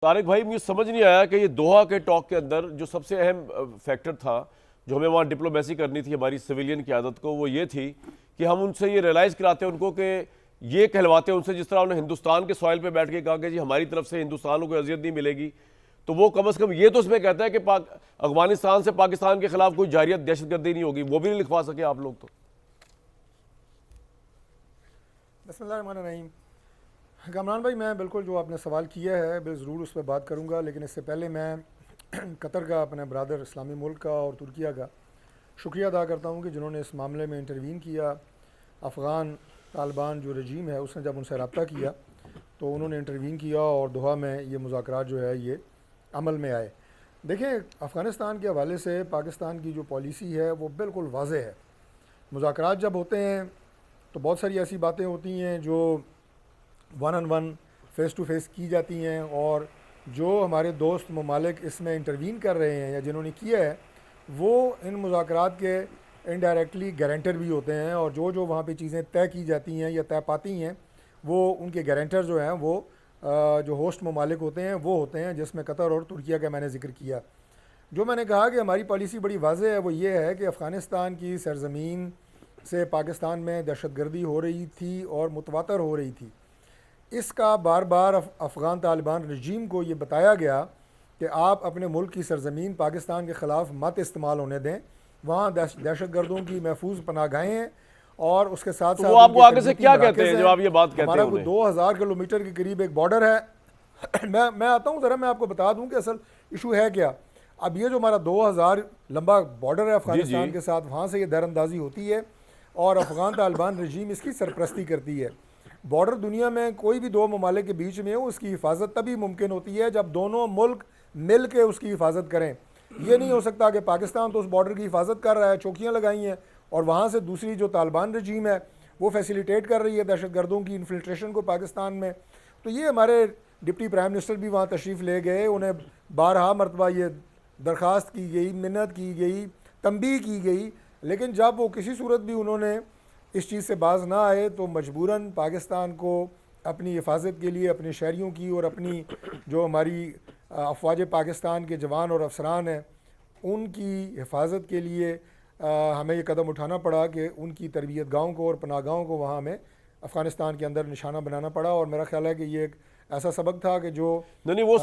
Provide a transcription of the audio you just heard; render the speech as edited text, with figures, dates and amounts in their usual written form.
طارق بھائی مجھے سمجھ نہیں آیا کہ یہ دوحہ کے ٹاک کے اندر جو سب سے اہم فیکٹر تھا جو ہمیں وہاں ڈپلومیسی کرنی تھی ہماری سویلین قیادت کو، وہ یہ تھی کہ ہم ان سے یہ ریلائز کراتے ان کو کہ یہ کہلواتے ان سے جس طرح انہیں ہندوستان کے سوائل پہ بیٹھ کے کہا کہ جی ہماری طرف سے ہندوستان کو اذیت نہیں ملے گی، تو وہ کم از کم یہ تو اس میں کہتا ہے کہ افغانستان سے پاکستان کے خلاف کوئی جارحیت دہشت گردی نہیں ہوگی، وہ بھی نہیں لکھوا سکے آپ لوگ تو۔ بسم اللہ الرحمن الرحیم۔ کامران بھائی، میں بالکل جو آپ نے سوال کیا ہے ضرور اس پہ بات کروں گا، لیکن اس سے پہلے میں قطر کا، اپنے برادر اسلامی ملک کا اور ترکیہ کا شکریہ ادا کرتا ہوں کہ جنہوں نے اس معاملے میں انٹروین کیا۔ افغان طالبان جو رجیم ہے اس نے جب ان سے رابطہ کیا تو انہوں نے انٹروین کیا اور دوحہ میں یہ مذاکرات جو ہے یہ عمل میں آئے۔ دیکھیں، افغانستان کے حوالے سے پاکستان کی جو پالیسی ہے وہ بالکل واضح ہے۔ مذاکرات جب ہوتے ہیں تو بہت ساری ایسی باتیں ہوتی ہیں جو one on one, face to face کی جاتی ہیں، اور جو ہمارے دوست ممالک اس میں انٹروین کر رہے ہیں یا جنہوں نے کیا ہے وہ ان مذاکرات کے انڈائریکٹلی گارنٹر بھی ہوتے ہیں، اور جو وہاں پہ چیزیں طے کی جاتی ہیں یا طے پاتی ہیں وہ ان کے گارنٹر جو ہیں وہ جو ہوسٹ ممالک ہوتے ہیں وہ ہوتے ہیں، جس میں قطر اور ترکیہ کا میں نے ذکر کیا۔ جو میں نے کہا کہ ہماری پالیسی بڑی واضح ہے وہ یہ ہے کہ افغانستان کی سرزمین سے پاکستان میں دہشت گردی ہو رہی تھی اور متواتر ہو رہی تھی۔ اس کا بار بار افغان طالبان رجیم کو یہ بتایا گیا کہ آپ اپنے ملک کی سرزمین پاکستان کے خلاف مت استعمال ہونے دیں، وہاں دہشت گردوں کی محفوظ پناہ گاہیں ہیں، اور اس کے ساتھ ساتھ وہ آپ کو آگے سے کیا کہتے ہیں جب آپ یہ بات کہتے ہیں؟ ہمارا کوئی 2000 کلومیٹر کے قریب ایک بارڈر ہے۔ میں آتا ہوں ذرا، میں آپ کو بتا دوں کہ اصل ایشو ہے کیا۔ اب یہ جو ہمارا 2000 لمبا بارڈر ہے افغانستان کے ساتھ، وہاں سے یہ در اندازی ہوتی ہے اور افغان طالبان رجیم اس کی سرپرستی کرتی ہے۔ بارڈر دنیا میں کوئی بھی دو ممالک کے بیچ میں ہو، اس کی حفاظت تبھی ممکن ہوتی ہے جب دونوں ملک مل کے اس کی حفاظت کریں۔ یہ نہیں ہو سکتا کہ پاکستان تو اس بارڈر کی حفاظت کر رہا ہے، چوکیاں لگائی ہیں، اور وہاں سے دوسری جو طالبان رجیم ہے وہ فیسیلیٹیٹ کر رہی ہے دہشت گردوں کی انفلٹریشن کو پاکستان میں۔ تو یہ ہمارے ڈپٹی پرائم منسٹر بھی وہاں تشریف لے گئے، انہیں بارہا مرتبہ یہ درخواست کی گئی، منت کی گئی، تنبیہ کی گئی، لیکن جب وہ کسی صورت بھی انہوں نے اس چیز سے باز نہ آئے تو مجبوراً پاکستان کو اپنی حفاظت کے لیے، اپنے شہریوں کی اور اپنی جو ہماری افواج پاکستان کے جوان اور افسران ہیں ان کی حفاظت کے لیے ہمیں یہ قدم اٹھانا پڑا کہ ان کی تربیت گاہوں کو اور پناہ گاہوں کو وہاں ہمیں افغانستان کے اندر نشانہ بنانا پڑا، اور میرا خیال ہے کہ یہ ایک ایسا سبق تھا کہ جو نہیں وہ